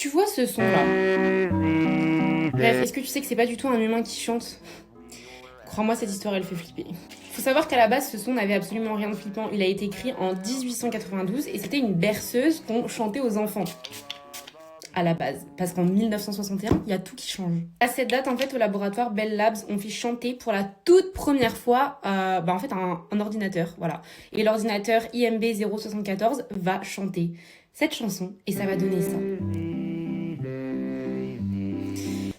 Tu vois ce son-là? Bref, est-ce que tu sais que c'est pas du tout un humain qui chante? Crois-moi, cette histoire, elle fait flipper. Faut savoir qu'à la base, ce son n'avait absolument rien de flippant. Il a été écrit en 1892 et c'était une berceuse qu'on chantait aux enfants. À la base. Parce qu'en 1961, il y a tout qui change. À cette date, en fait, au laboratoire Bell Labs, on fait chanter pour la toute première fois en fait, un ordinateur. Voilà. Et l'ordinateur IMB 074 va chanter cette chanson et ça va donner ça.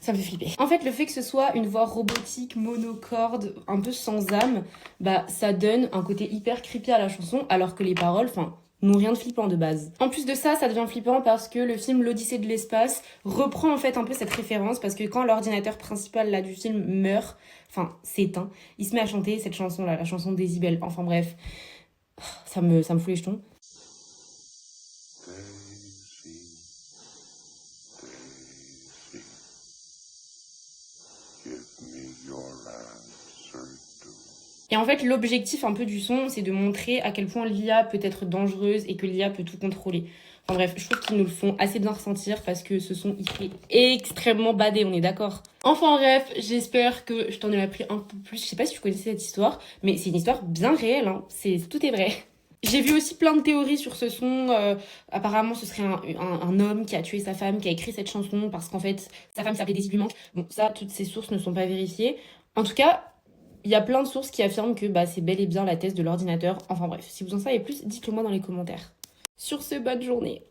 Ça me fait flipper. En fait, le fait que ce soit une voix robotique, monocorde, un peu sans âme, bah ça donne un côté hyper creepy à la chanson, alors que les paroles, n'ont rien de flippant de base. En plus de ça, ça devient flippant parce que le film L'Odyssée de l'espace reprend en fait un peu cette référence, parce que quand l'ordinateur principal là du film meurt, s'éteint, il se met à chanter cette chanson là, la chanson d'Isabelle. Enfin bref, ça me fout les jetons. Et en fait, l'objectif un peu du son, c'est de montrer à quel point l'IA peut être dangereuse et que l'IA peut tout contrôler. Enfin bref, je trouve qu'ils nous le font assez bien ressentir parce que ce son, il fait extrêmement badé, on est d'accord. Enfin bref, j'espère que je t'en ai appris un peu plus. Je sais pas si tu connaissais cette histoire, mais c'est une histoire bien réelle, hein. Tout est vrai. J'ai vu aussi plein de théories sur ce son. Apparemment, ce serait un homme qui a tué sa femme, qui a écrit cette chanson parce qu'en fait, sa femme s'appelait Daisy Blument. Bon, ça, toutes ces sources ne sont pas vérifiées. En tout cas, il y a plein de sources qui affirment que c'est bel et bien la thèse de l'ordinateur. Enfin bref, si vous en savez plus, dites-le moi dans les commentaires. Sur ce, bonne journée.